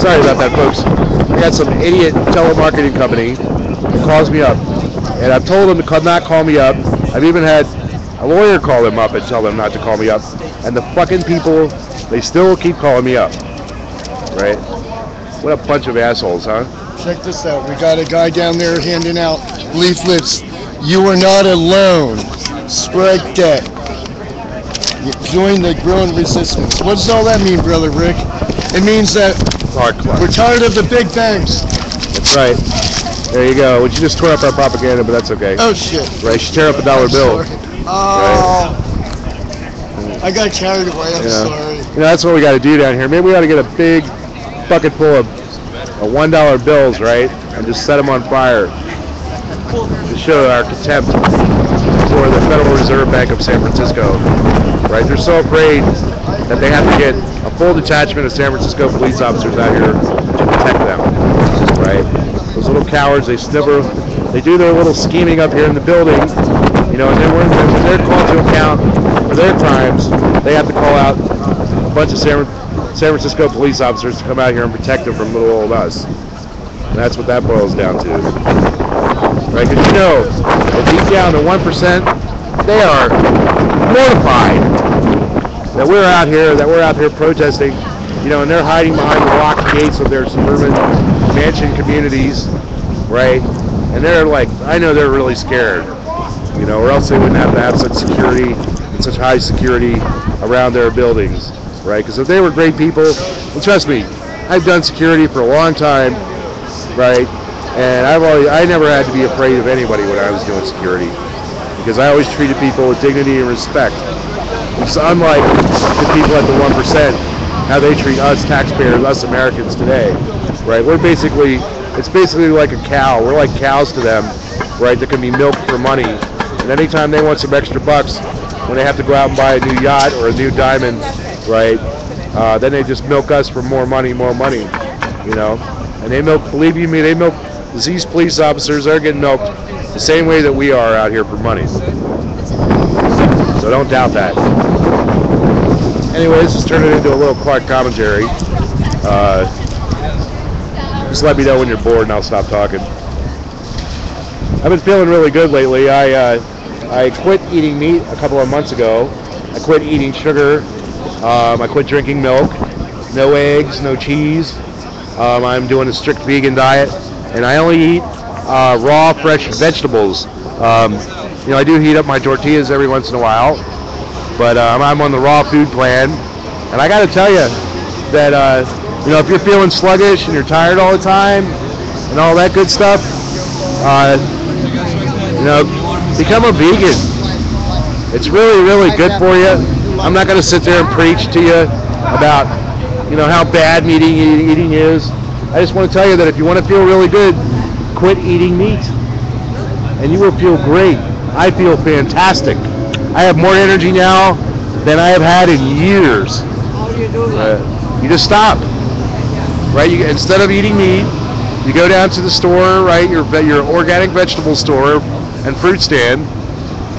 Sorry about that, folks. I got some idiot telemarketing company that calls me up, and I've told them to not call me up. I've even had a lawyer call them up and tell them not to call me up, and the fucking people, they still keep calling me up, right? What a bunch of assholes, huh? Check this out. We got a guy down there handing out leaflets. You are not alone. Spread that. Join the growing resistance. What does all that mean, Brother Rick? It means that we're tired of the big banks. That's right. There you go. Well, you just tore up our propaganda, but that's okay. Oh, shit. Right, she tear up a dollar bill. Oh. Right. I got carried away. I'm sorry. You know, that's what we got to do down here. Maybe we ought to get a big bucket full of $1 bills, right, and just set them on fire to show our contempt for the Federal Reserve Bank of San Francisco. Right, they're so afraid that they have to get a full detachment of San Francisco police officers out here to protect them. Right, those little cowards, they do their little scheming up here in the building, you know, and then when they're called to account for their crimes, they have to call out a bunch of San Francisco police officers to come out here and protect them from little old us. And that's what that boils down to. Right, because you know, that deep down, the 1%, they are mortified that we're out here protesting, you know, and they're hiding behind the locked gates of their suburban mansion communities, right? And they're like, I know they're really scared, you know, or else they wouldn't have to have such security and such high security around their buildings, right? Because if they were great people, well, trust me, I've done security for a long time, right? And I never had to be afraid of anybody when I was doing security, because I always treated people with dignity and respect. It's unlike the people at the 1%, how they treat us taxpayers, us Americans today, right? It's basically like a cow. We're like cows to them, right, that can be milked for money. And anytime they want some extra bucks, when they have to go out and buy a new yacht or a new diamond, right, then they just milk us for more money, you know? And they milk, believe you me, these police officers are getting milked the same way that we are out here for money. So don't doubt that. Anyways, just turn it into a little Clark commentary. Just let me know when you're bored and I'll stop talking. I've been feeling really good lately. I quit eating meat a couple of months ago. I quit eating sugar. I quit drinking milk. No eggs, no cheese. I'm doing a strict vegan diet, and I only eat raw, fresh vegetables. You know, I do heat up my tortillas every once in a while, but I'm on the raw food plan. And I got to tell you that, you know, if you're feeling sluggish and you're tired all the time and all that good stuff, you know, become a vegan. It's really, really good for you. I'm not going to sit there and preach to you about, you know, how bad meat eating is. I just want to tell you that if you want to feel really good, quit eating meat, and you will feel great. I feel fantastic. I have more energy now than I have had in years. How do you do that? You just stop, right? Instead of eating meat, you go down to the store, right? Your organic vegetable store and fruit stand,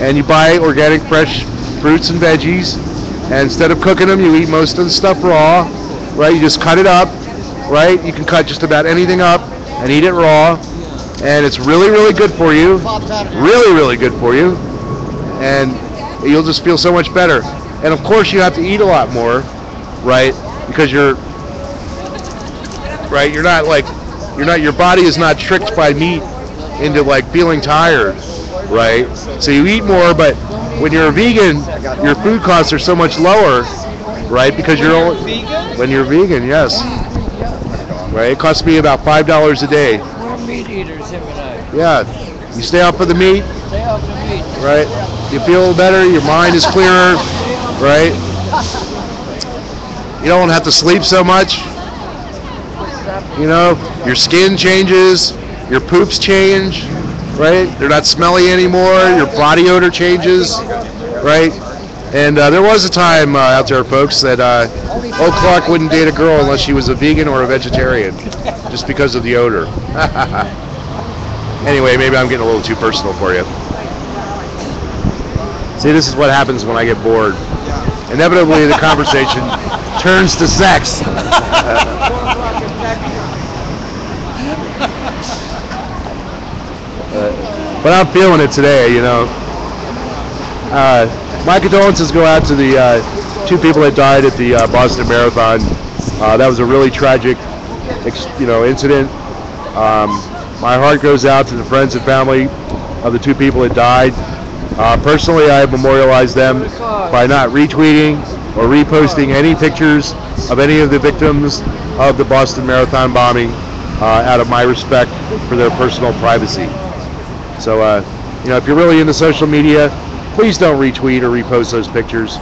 and you buy organic fresh fruits and veggies. And instead of cooking them, you eat most of the stuff raw, right? You just cut it up, right? You can cut just about anything up and eat it raw. And it's really, really good for you. Really, really good for you. And you'll just feel so much better. And of course, you have to eat a lot more, right? Because your body is not tricked by meat into like feeling tired, right? So you eat more, but when you're a vegan, your food costs are so much lower, right? Because when you're vegan, yes. Right? It costs me about $5 a day. We're meat eaters, him and I. Yeah. You stay off of the meat. Stay off the meat. Right? You feel better, your mind is clearer, right? You don't have to sleep so much. You know, your skin changes, your poops change, right? They're not smelly anymore, your body odor changes, right? And there was a time out there, folks, that old Clark wouldn't date a girl unless she was a vegan or a vegetarian, just because of the odor. Anyway, maybe I'm getting a little too personal for you. See, this is what happens when I get bored. Inevitably, the conversation turns to sex. but I'm feeling it today, you know. My condolences go out to the 2 people that died at the Boston Marathon. That was a really tragic, incident. My heart goes out to the friends and family of the 2 people that died. Personally, I memorialized them by not retweeting or reposting any pictures of any of the victims of the Boston Marathon bombing out of my respect for their personal privacy. So, if you're really into social media, please don't retweet or repost those pictures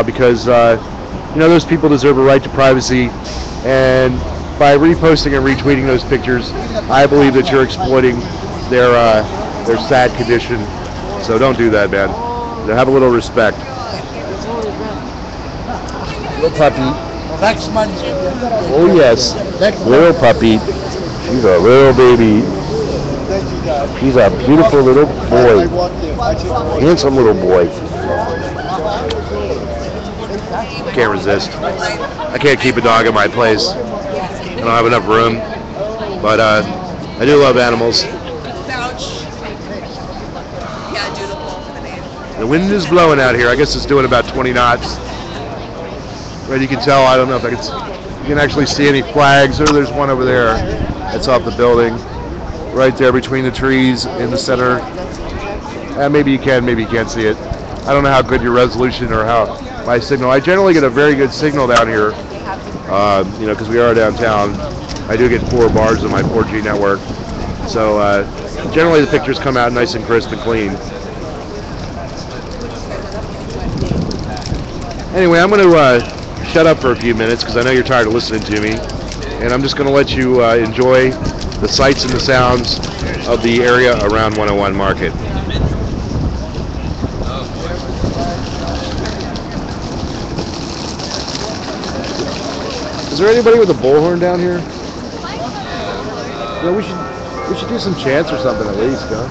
because, those people deserve a right to privacy. And by reposting and retweeting those pictures, I believe that you're exploiting their sad condition. So don't do that, man. Have a little respect. Little puppy. Oh yes, little puppy. She's a little baby. He's a beautiful little boy. Handsome little boy. Can't resist. I can't keep a dog in my place. I don't have enough room. But I do love animals. The wind is blowing out here. I guess it's doing about 20 knots. But you can tell, I don't know if you can actually see any flags. Or there's one over there. That's off the building. Right there between the trees in the center. Maybe you can't see it. I don't know how good your resolution or how my signal. I generally get a very good signal down here, because we are downtown. I do get 4 bars on my 4G network. So generally the pictures come out nice and crisp and clean. Anyway, I'm going to shut up for a few minutes because I know you're tired of listening to me. And I'm just going to let you enjoy the sights and the sounds of the area around 101 Market. Is there anybody with a bullhorn down here? Yeah, we should do some chants or something at least, huh?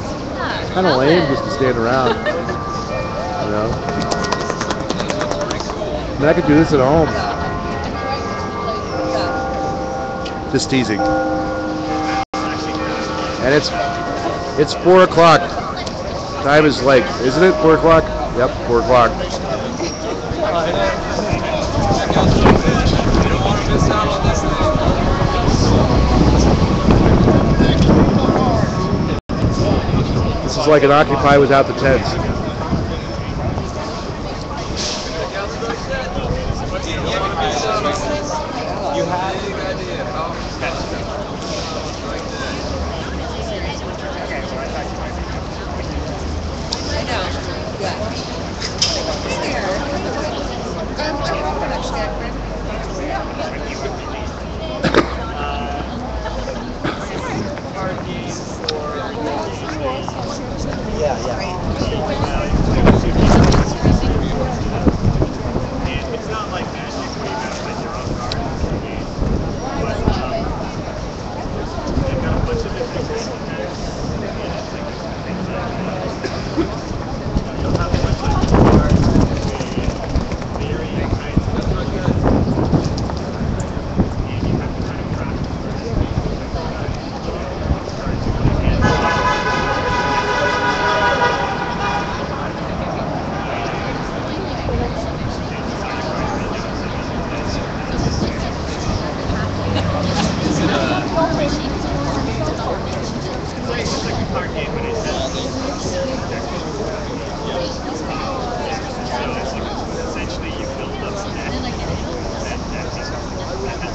It's kind of lame just to stand around, you know. I mean, I could do this at home. Just teasing. And it's 4 o'clock. Time is like, isn't it 4 o'clock? Yep, 4 o'clock. This is like an Occupy without the tents.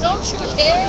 Don't you care?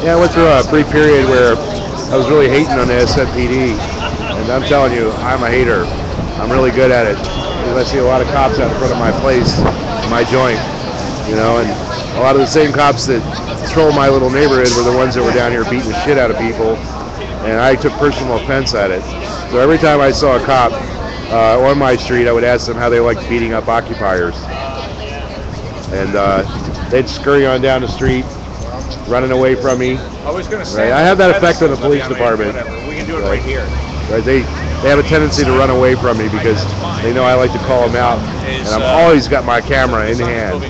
Yeah, I went through a brief period where I was really hating on the SFPD, and I'm telling you, I'm a hater. I'm really good at it. Because I see a lot of cops out in front of my place, my joint, you know, and a lot of the same cops that patrol my little neighborhood were the ones that were down here beating the shit out of people, and I took personal offense at it. So every time I saw a cop on my street, I would ask them how they liked beating up occupiers, and they'd scurry on down the street, running away from me. I was going to say, right? I have that effect on the police department. We can do it right here. Right? They have a tendency to run away from me because they know I like to call them out, and I've always got my camera in hand.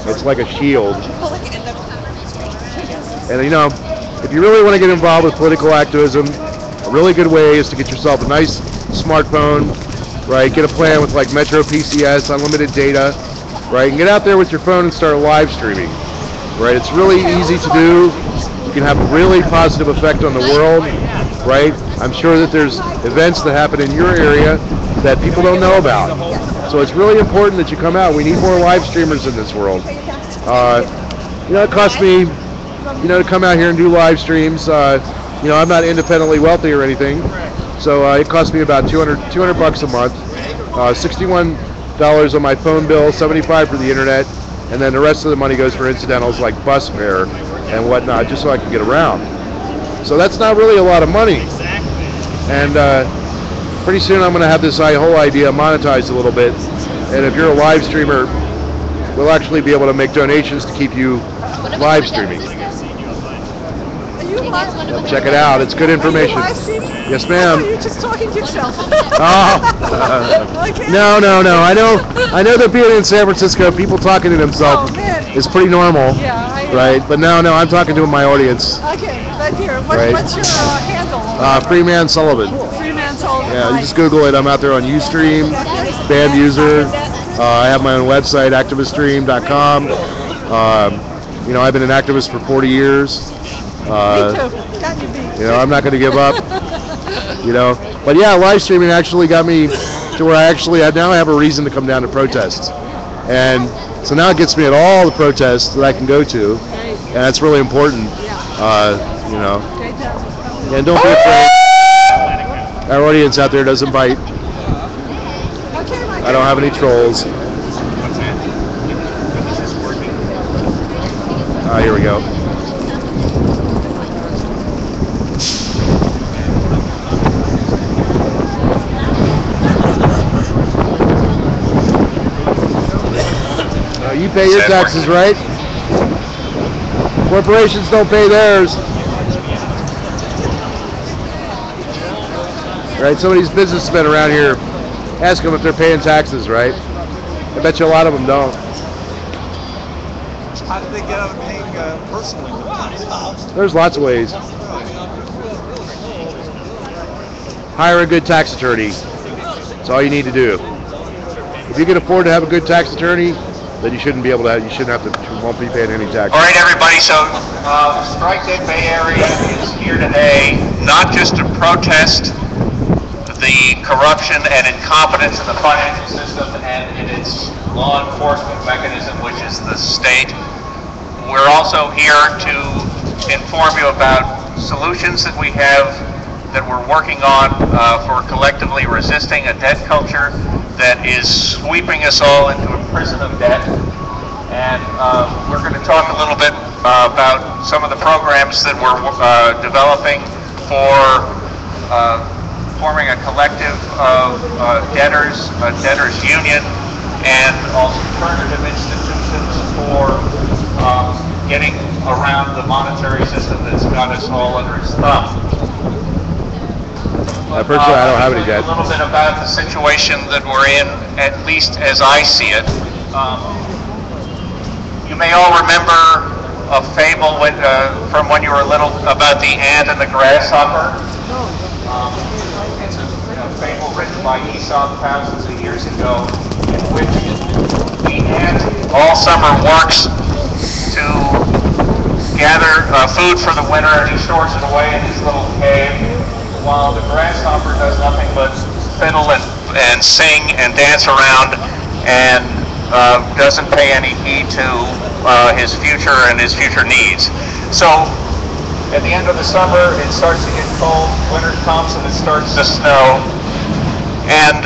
It's like a shield. And you know, if you really want to get involved with political activism, a really good way is to get yourself a nice smartphone, right? Get a plan with like Metro PCS, unlimited data, right? And get out there with your phone and start live streaming, right? It's really easy to do. You can have a really positive effect on the world, right? I'm sure that there's events that happen in your area that people don't know about. So it's really important that you come out. We need more live streamers in this world. You know, it costs me, you know, to come out here and do live streams. You know, I'm not independently wealthy or anything. So it costs me about 200 bucks a month. $61 on my phone bill, $75 for the internet, and then the rest of the money goes for incidentals like bus fare and whatnot, just so I can get around. So that's not really a lot of money. And pretty soon I'm going to have this whole idea monetized a little bit. And if you're a live streamer, we'll actually be able to make donations to keep you live streaming. Check it out. It's good information. Yes, ma'am. You're just talking to yourself. No. I know that being in San Francisco, people talking to themselves is pretty normal. Yeah. Right? But no, I'm talking to my audience. Okay, but here, what's your handle? FreemanSullivan. FreemanSullivan. Yeah, you just Google it. I'm out there on Ustream, band user. I have my own website, activiststream.com. You know, I've been an activist for 40 years. Me too. Got you beat. You know, I'm not going to give up. You know, but yeah, live streaming actually got me to where I now have a reason to come down to protests, and so now it gets me at all the protests that I can go to, and that's really important. You know, and don't be afraid. Our audience out there doesn't bite. I don't have any trolls. Here we go. You pay your taxes, right? Corporations don't pay theirs. Right? Some of these businessmen around here, ask them if they're paying taxes, right? I bet you a lot of them don't. How did they get out of paying personally? There's lots of ways. Hire a good tax attorney. That's all you need to do. If you can afford to have a good tax attorney, then you shouldn't be able to. You won't be paying any taxes. All right, everybody. So, Strike Dead Bay Area is here today, not just to protest the corruption and incompetence in the financial system and in its law enforcement mechanism, which is the state. We're also here to inform you about solutions that we have that we're working on for collectively resisting a debt culture that is sweeping us all into a prison of debt. And we're going to talk a little bit about some of the programs that we're developing for forming a collective of debtors, a debtors union, and alternative institutions for getting around the monetary system that's got us all under its thumb. Personally, I don't have any debt. A little bit about the situation that we're in, at least as I see it. You may all remember a fable from when you were little about the ant and the grasshopper. It's a fable written by Aesop thousands of years ago, in which the ant all summer works to gather food for the winter, and he stores it away in his little cave, while the grasshopper does nothing but fiddle and sing and dance around and doesn't pay any heed to his future and his future needs. So at the end of the summer, it starts to get cold, winter comes and it starts to snow, and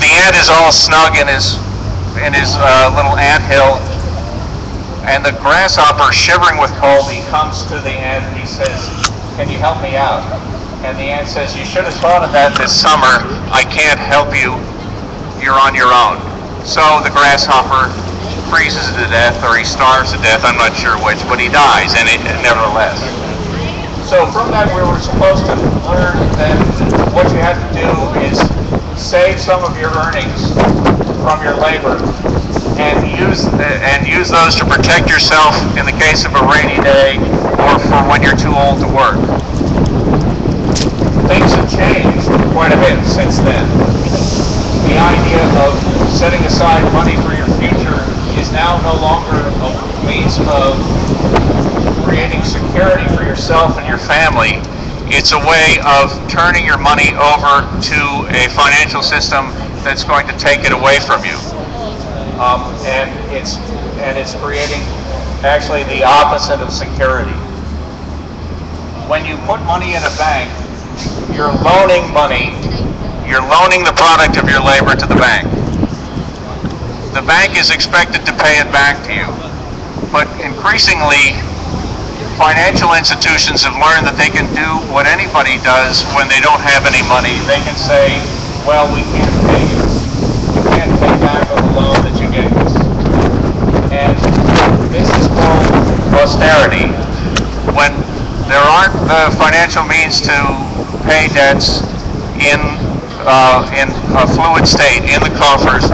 the ant is all snug in his in his little anthill, and the grasshopper, shivering with cold, he comes to the ant and he says, "Can you help me out?" And the ant says, "You should have thought of that this summer. I can't help you. You're on your own." So the grasshopper freezes to death, or he starves to death, I'm not sure which, but he dies, and nevertheless. So from that, we were supposed to learn that what you had to do is save some of your earnings from your labor and use those to protect yourself in the case of a rainy day or for when you're too old to work. Things have changed quite a bit since then. The idea of setting aside money for your future is now no longer a means of creating security for yourself and your family. It's a way of turning your money over to a financial system that's going to take it away from you. And it's creating actually the opposite of security. When you put money in a bank, you're loaning money. You're loaning the product of your labor to the bank. The bank is expected to pay it back to you. But increasingly, financial institutions have learned that they can do what anybody does when they don't have any money. They can say, "Well, we can't pay you. You can't pay back on the loan that you gave us." And this is called austerity. When there aren't the financial means to pay debts in a fluid state in the coffers,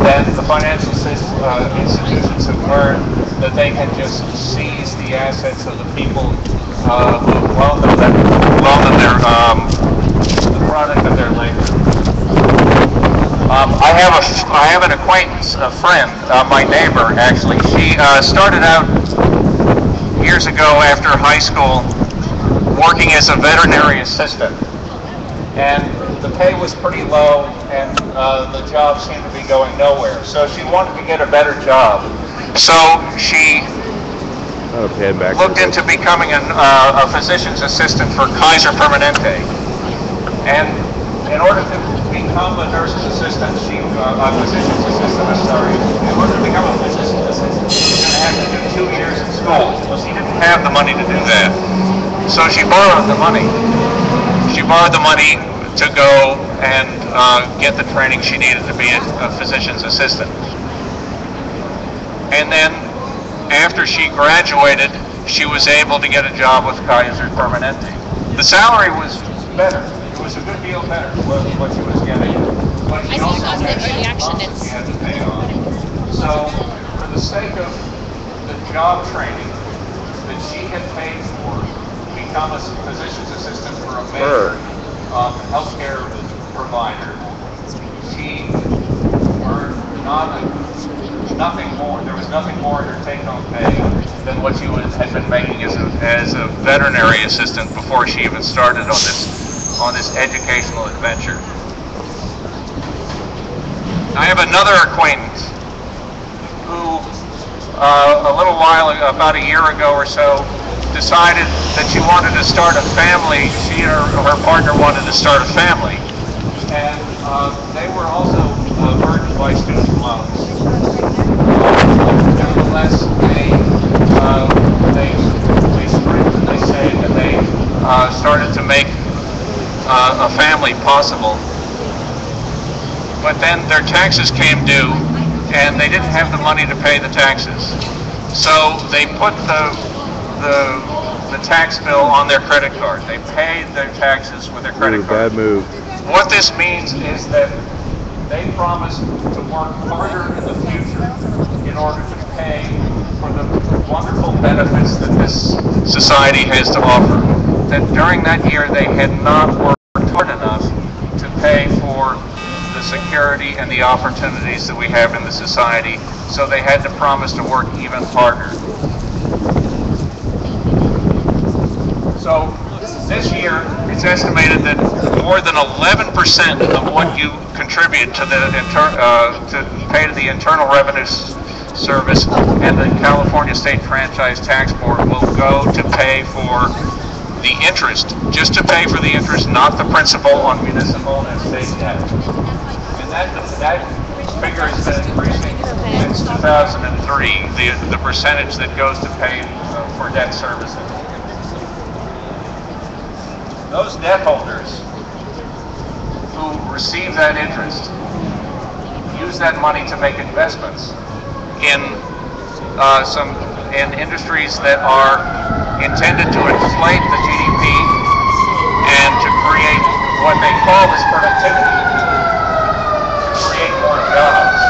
then the financial institutions have learned that they can just seize the assets of the people who loan them the product of their labor. I have an acquaintance, a friend, my neighbor actually. She started out years ago after high school working as a veterinary assistant, and the pay was pretty low, and the job seemed to be going nowhere. So she wanted to get a better job. So she looked into becoming a physician's assistant for Kaiser Permanente. And in order to become a nurse's assistant, a physician's assistant, I'm sorry, in order to become a physician's assistant, she was going to have to do 2 years in school. Well, she didn't have the money to do that. So she borrowed the money. She borrowed the money to go and get the training she needed to be a physician's assistant. And then after she graduated, she was able to get a job with Kaiser Permanente. The salary was better. It was a good deal better than what she was getting. But she also had she had to pay off. So for the sake of the job training that she had paid for to become a physician's assistant for a major healthcare provider, she earned nothing more. There was nothing more in her take-home pay than what she had been making as a veterinary assistant before she even started on this educational adventure. I have another acquaintance who, a little while ago, about a year ago or so, decided that she wanted to start a family. She and her partner wanted to start a family, and they were also burdened by student loans. Nevertheless, they scrimped and they saved, and they started to make a family possible. But then their taxes came due, and they didn't have the money to pay the taxes. So they put the tax bill on their credit card. They paid their taxes with their credit card. Bad move. What this means is that they promised to work harder in the future in order to pay for the wonderful benefits that this society has to offer. That during that year they had not worked hard enough to pay for the security and the opportunities that we have in the society, so they had to promise to work even harder. So this year, it's estimated that more than 11% of what you contribute to to pay to the Internal Revenue Service and the California State Franchise Tax Board will go to pay for the interest, just to pay for the interest, not the principal on municipal and state debt. And that figure has been increasing since 2003, the percentage that goes to pay for debt servicing. Those debt holders who receive that interest use that money to make investments in in industries that are intended to inflate the GDP and to create what they call this productivity, to create more jobs.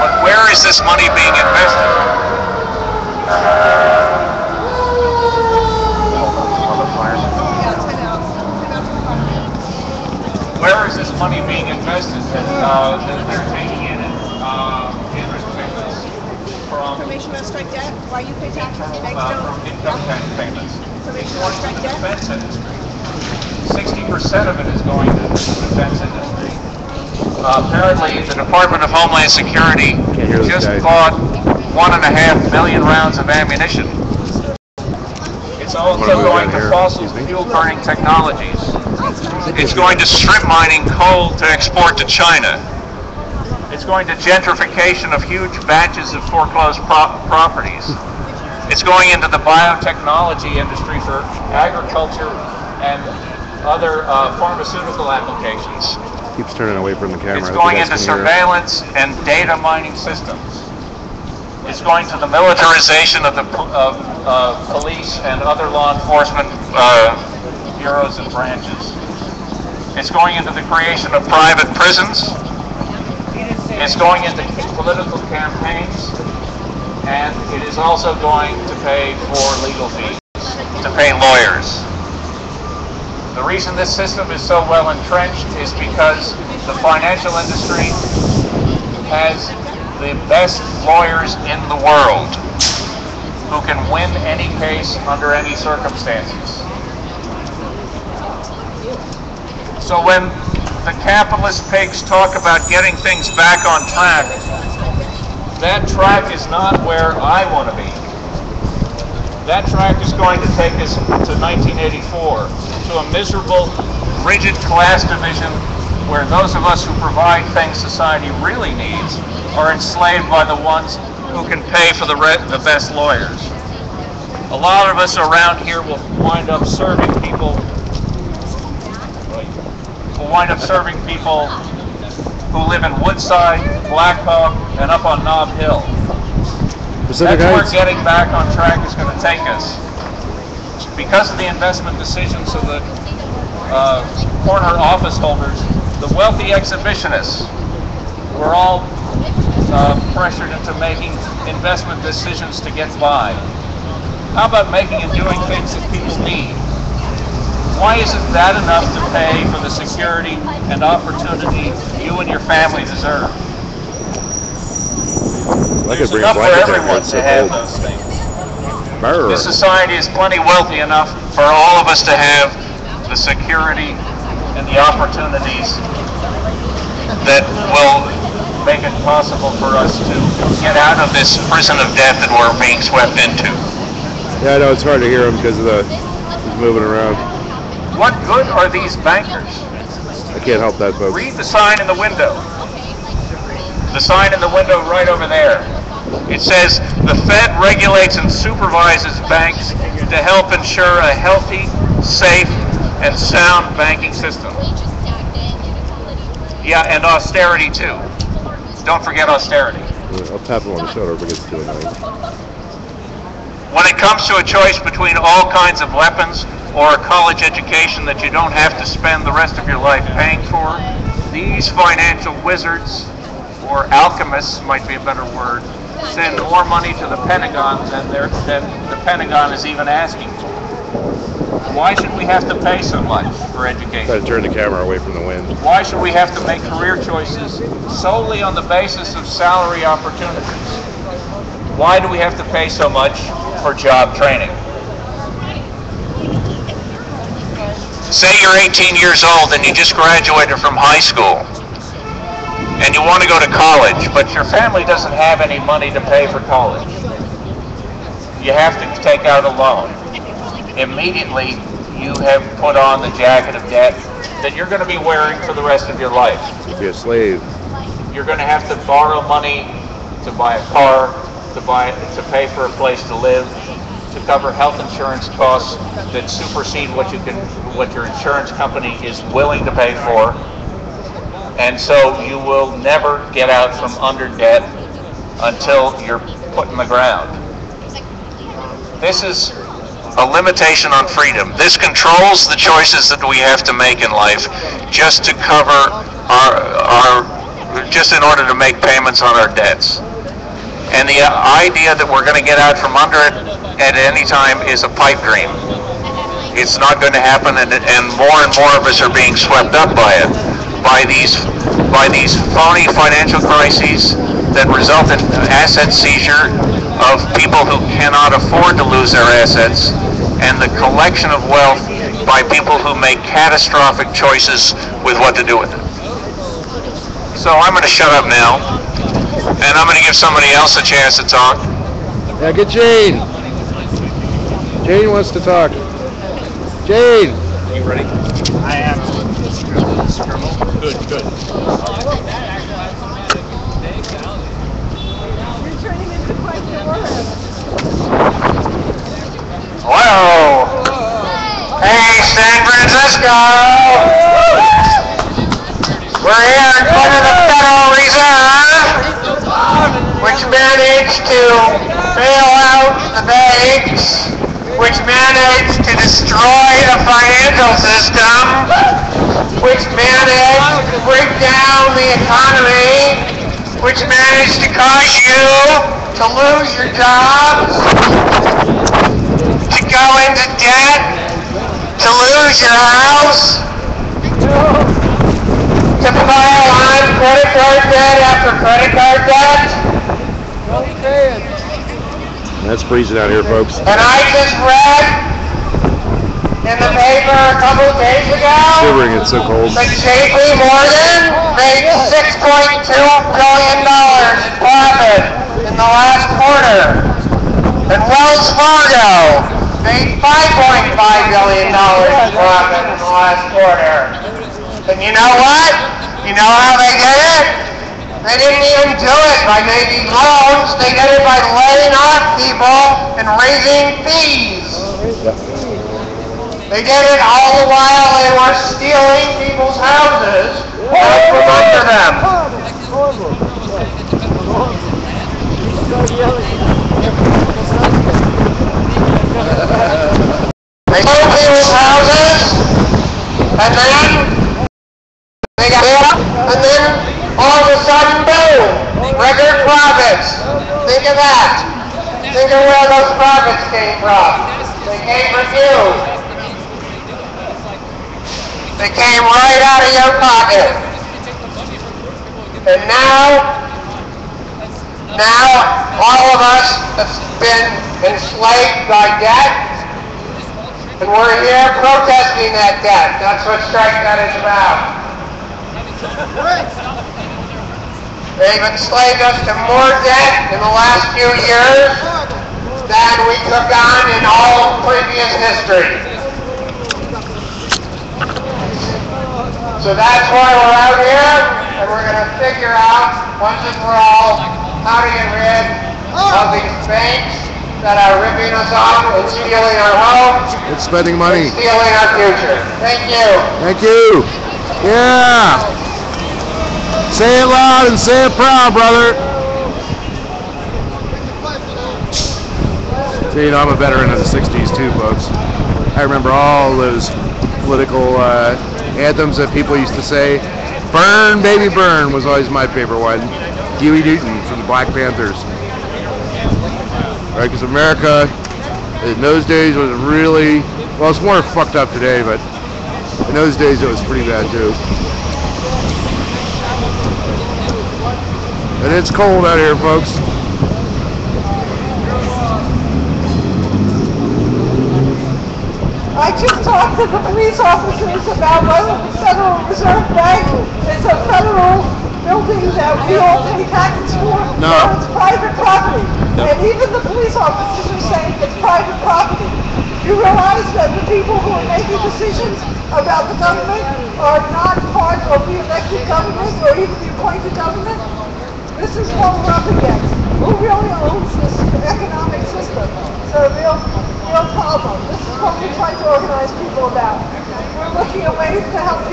But where is this money being invested? Where is this money being invested that they're taking in interest payments from Information on strike debt, why you pay taxes, banks from don't. income tax payments? It's Information on going to strike the debt. defense industry. 60% of it is going to the defense industry. Apparently, the Department of Homeland Security just bought 1.5 million rounds of ammunition. It's also going to fossil fuel burning technologies. It's going to strip mining coal to export to China. It's going to gentrification of huge batches of foreclosed properties. It's going into the biotechnology industry for agriculture and other pharmaceutical applications. Keeps turning away from the camera. It's going into surveillance and data mining systems. It's going to the militarization of the police and other law enforcement bureaus and branches. It's going into the creation of private prisons. It's going into political campaigns. And it is also going to pay for legal fees, to pay lawyers. The reason this system is so well entrenched is because the financial industry has the best lawyers in the world who can win any case under any circumstances. So when the capitalist pigs talk about getting things back on track, that track is not where I want to be. That track is going to take us to 1984, to a miserable, rigid class division where those of us who provide things society really needs are enslaved by the ones who can pay for the best lawyers. A lot of us around here will wind up serving people who live in Woodside, Black Hawk, and up on Nob Hill. That's where getting back on track is going to take us. Because of the investment decisions of the corner office holders, the wealthy exhibitionists, we're all pressured into making investment decisions to get by. How about making and doing things that people need? Why isn't that enough to pay for the security and opportunity you and your family deserve? There's enough for everyone to have those things. This society is plenty wealthy enough for all of us to have the security and the opportunities that will make it possible for us to get out of this prison of debt that we're being swept into. Yeah, I know it's hard to hear him because of he's moving around. What good are these bankers? I can't help that, folks. Read the sign in the window. The sign in the window right over there. It says, the Fed regulates and supervises banks to help ensure a healthy, safe, and sound banking system. Yeah, and austerity too. Don't forget austerity. I'll tap him on the shoulder if it gets too annoying. When it comes to a choice between all kinds of weapons or a college education that you don't have to spend the rest of your life paying for, these financial wizards, or alchemists might be a better word, send more money to the Pentagon than the Pentagon is even asking for. Why should we have to pay so much for education? Try to turn the camera away from the wind. Why should we have to make career choices solely on the basis of salary opportunities? Why do we have to pay so much for job training? Say you're 18 years old and you just graduated from high school and you want to go to college, but your family doesn't have any money to pay for college. You have to take out a loan. Immediately, you have put on the jacket of debt that you're going to be wearing for the rest of your life. You'd be a slave. You're going to have to borrow money to buy a car, to pay for a place to live, to cover health insurance costs that supersede what your insurance company is willing to pay for. And so you will never get out from under debt until you're put in the ground. This is a limitation on freedom. This controls the choices that we have to make in life just to cover just in order to make payments on our debts. And the idea that we're going to get out from under it at any time is a pipe dream. It's not going to happen, and more of us are being swept up by it, by these phony financial crises that result in asset seizure of people who cannot afford to lose their assets, and the collection of wealth by people who make catastrophic choices with what to do with it. So I'm going to shut up now, and I'm going to give somebody else a chance to talk. Yeah, get Jane. Jane wants to talk. Jane. Are you ready? I am. Good, good. You're turning into quite the word. Whoa! Hey, San Francisco! We're here in front of the Federal Reserve, which managed to bail out the banks, which managed to destroy the financial system, which managed to break down the economy, which managed to cause you to lose your jobs, to go into debt, to lose your house, to pile on credit card debt after credit card debt. That's freezing out here, folks. And I just read in the paper a couple of days ago Shivering, it's so cold. that JP Morgan made $6.2 billion in profit in the last quarter. And Wells Fargo made $5.5 billion in profit in the last quarter. And you know what? You know how they did it? They didn't even do it by making loans. They did it by laying off people and raising fees. They did it all the while they were stealing people's houses out from under them. They stole people's houses, and then they got up, and then all of a sudden, boom, record profits. Think of that. Think of where those profits came from. They came from you. They came right out of your pocket. And now all of us have been enslaved by debt, and we're here protesting that debt. That's what Strike Debt is about. They've enslaved us to more debt in the last few years than we took on in all previous history. So that's why we're out here, and we're going to figure out once and for all how to get rid of these banks that are ripping us off and stealing our homes. It's spending money. And stealing our future. Thank you. Thank you. Yeah. Say it loud and say it proud, brother. So, you know, I'm a veteran of the 60s too, folks. I remember all those political anthems that people used to say. Burn, baby, burn was always my favorite one. Huey Newton from the Black Panthers. Right, because America in those days was really, well, it's more fucked up today, but in those days it was pretty bad too. And it's cold out here, folks. I just talked to the police officers about whether the Federal Reserve Bank is a federal building that we all pay taxes for. No. Or it's private property. No. And even the police officers are saying it's private property. You realize that the people who are making decisions about the government are not part of the elected government or even the appointed government? This is what we're up against. who really owns this economic system. So real problem. This is what we're trying to organize people about. We're looking at ways to help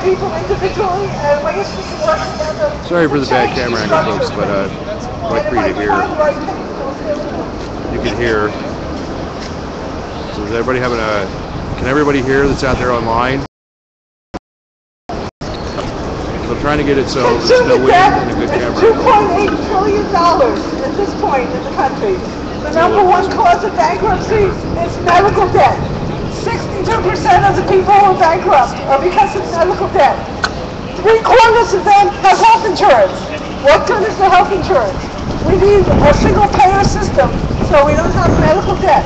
people individually and ways to work together. Sorry for the bad camera angle, folks, but I'd like for you to hear. You can hear. So is everybody having a? Can everybody hear that's out there online? So I'm trying to get it so there's no wind and a good camera. $2.8 trillion at this point in the country. The number one cause of bankruptcy is medical debt. 62% of the people who are bankrupt are because of medical debt. 3/4 of them have health insurance. What good is the health insurance? We need a single payer system so we don't have medical debt.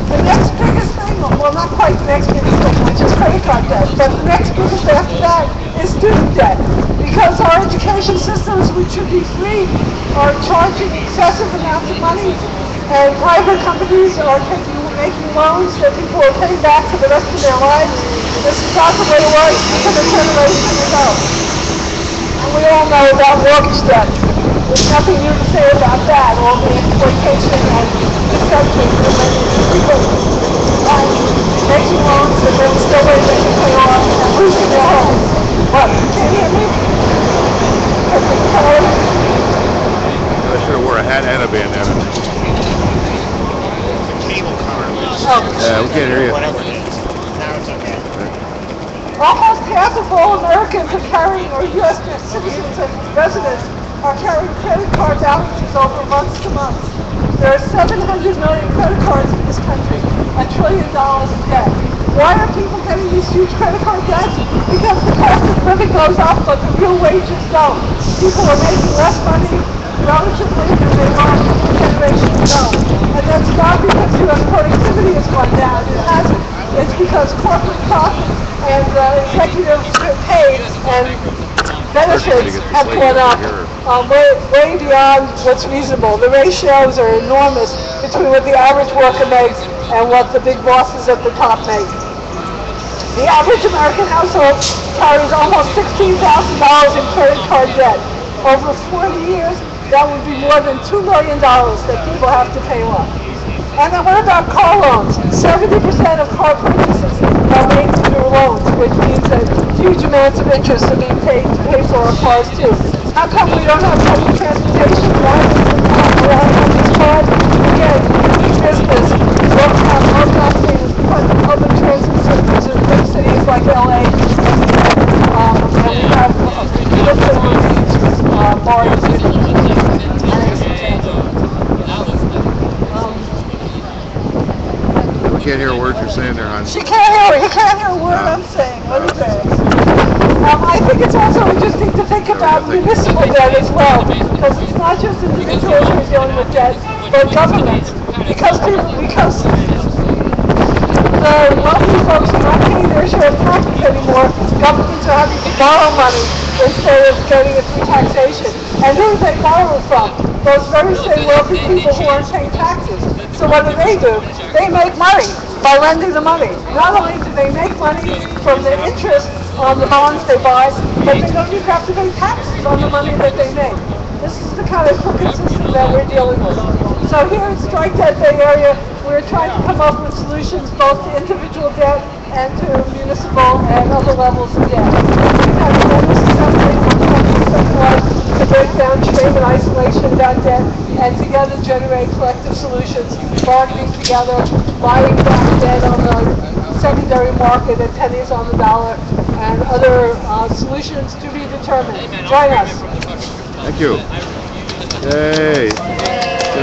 The next biggest thing, well not quite the next biggest thing, which is credit card debt, but the next biggest after that is student debt. Because our education systems, which should be free, are charging excessive amounts of money, and private companies are making loans that people are paying back for the rest of their lives. This is not the way it was for the generation ago. And we all know about mortgage debt. There's nothing new to say about that, all the exploitation and deception of many people. And making loans that there was no way they could pay off and losing their homes. What, you can't hear me? I should have wore a hat and a bandana. Yeah, we can't hear you. Whatever it is. Now it's okay. Almost half of all Americans are carrying, or U.S. citizens and residents, are carrying credit card balances over months to months. There are 700 million credit cards in this country, $1 trillion in debt. Why are people getting these huge credit card debts? Because the cost of living goes up, but the real wages don't. People are making less money relatively than they were generations ago. And that's not because U.S. productivity has gone down. It hasn't. It's because corporate profits and executive pay and benefits have gone up way beyond what's reasonable. The ratios are enormous between what the average worker makes and what the big bosses at the top make. The average American household carries almost $16,000 in credit card debt. Over 40 years, that would be more than $2 million that people have to pay off. And then what about car loans? 70% of car purchases are made through loans, which means that huge amounts of interest are being paid to pay for our cars too. How come we don't have public transportation? Why is it not allowed on these cars? Again, business, broadcasting, public transit systems in big cities like LA, and we have bars and We can't hear a word you're saying there, hon. She can't hear. You can't hear a word I'm saying. What is that? I think it's also interesting to think about municipal debt as well, because it's not just individuals who are dealing with debt, but governments. Because the wealthy folks are not paying their share of taxes anymore, governments are having to borrow money instead of getting it through taxation. And who do they borrow from? Those very same wealthy people who aren't paying taxes. So what do? They make money by lending the money. Not only do they make money from the interest on the bonds they buy, but they don't even have to pay taxes on the money that they make. This is the kind of crooked system that we're dealing with. So here in Strike Debt Bay Area, we're trying to come up with solutions both to individual debt and to municipal and other levels of debt. We've had enormous assemblies on to break down shame and isolation about debt and together generate collective solutions, bargaining together, buying back debt on the secondary market at pennies on the dollar, and other solutions to be determined. Join us. Thank you. Yay.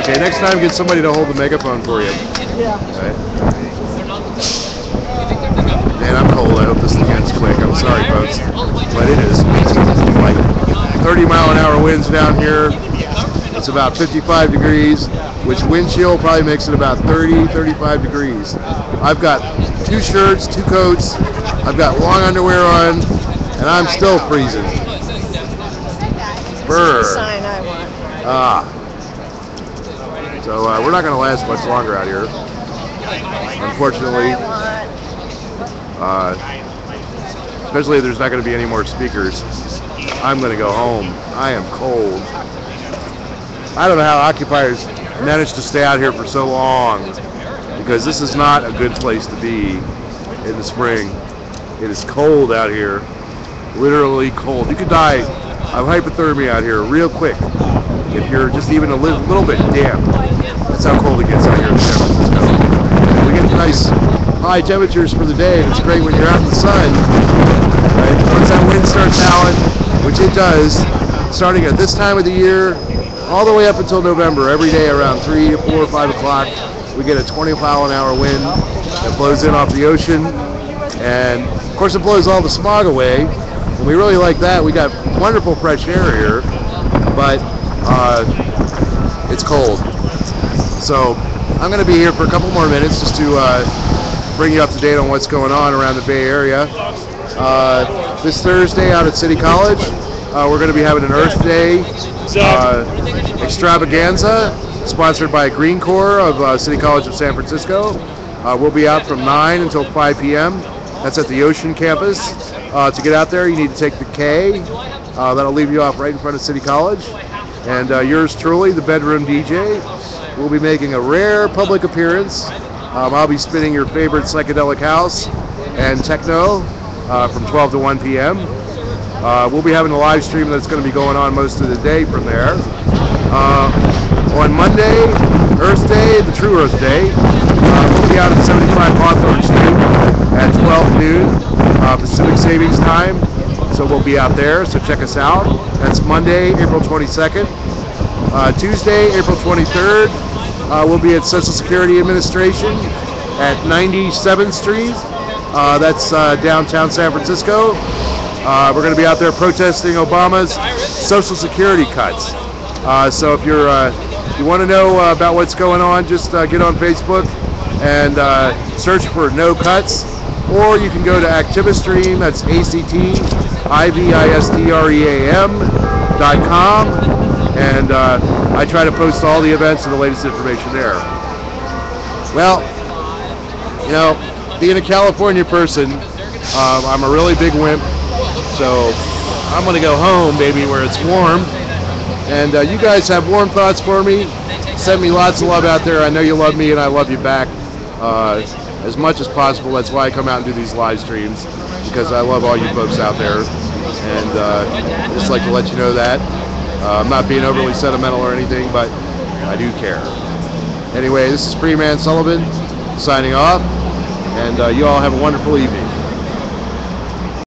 Okay, next time get somebody to hold the megaphone for you. Yeah. Right. Man, I'm cold. I hope this thing ends quick. I'm sorry, folks. But it is. Like 30-mile-an-hour winds down here. It's about 55 degrees, which wind chill probably makes it about 30, 35 degrees. I've got 2 shirts, 2 coats. I've got long underwear on, and I'm still freezing. Brr. Sign I want. So we're not going to last much longer out here, unfortunately. Especially if there's not going to be any more speakers. I'm going to go home. I am cold. I don't know how occupiers managed to stay out here for so long, because this is not a good place to be in the spring. It is cold out here, literally cold. You could die of hypothermia out here real quick if you're just even a little bit damp. That's how cold it gets out here in San Francisco. We get nice high temperatures for the day, and it's great when you're out in the sun. Right? Once that wind starts howling, which it does, starting at this time of the year, all the way up until November, every day around 3, 4, 5 o'clock, we get a 20-mile-an-hour wind that blows in off the ocean, and of course it blows all the smog away, and we really like that. We got wonderful fresh air here, but it's cold. So I'm going to be here for a couple more minutes just to bring you up to date on what's going on around the Bay Area. This Thursday out at City College, we're going to be having an Earth Day extravaganza sponsored by Green Corps of City College of San Francisco. We'll be out from 9 until 5 p.m. That's at the Ocean campus. To get out there, you need to take the K. That'll leave you off right in front of City College. And yours truly, the Bedroom DJ, will be making a rare public appearance. I'll be spinning your favorite psychedelic house and techno from 12 to 1 p.m. We'll be having a live stream that's going to be going on most of the day from there. On Monday, Earth Day, the true Earth Day, we'll be out at 75 Hawthorne Street at 12 noon Pacific Savings Time. So we'll be out there, so check us out. That's Monday, April 22nd. Tuesday, April 23rd, we'll be at Social Security Administration at 97th Street. That's downtown San Francisco. We're going to be out there protesting Obama's Social Security cuts. So if you want to know about what's going on, just get on Facebook and search for No Cuts, or you can go to Activistream, that's ACTIVISTREAM.com, and I try to post all the events and the latest information there. Well, you know, being a California person, I'm a really big wimp, so I'm going to go home, baby, where it's warm. And you guys have warm thoughts for me. Send me lots of love out there. I know you love me, and I love you back as much as possible. That's why I come out and do these live streams, because I love all you folks out there. And I just like to let you know that. I'm not being overly sentimental or anything, but I do care. Anyway, this is FreemanSullivan signing off, and you all have a wonderful evening.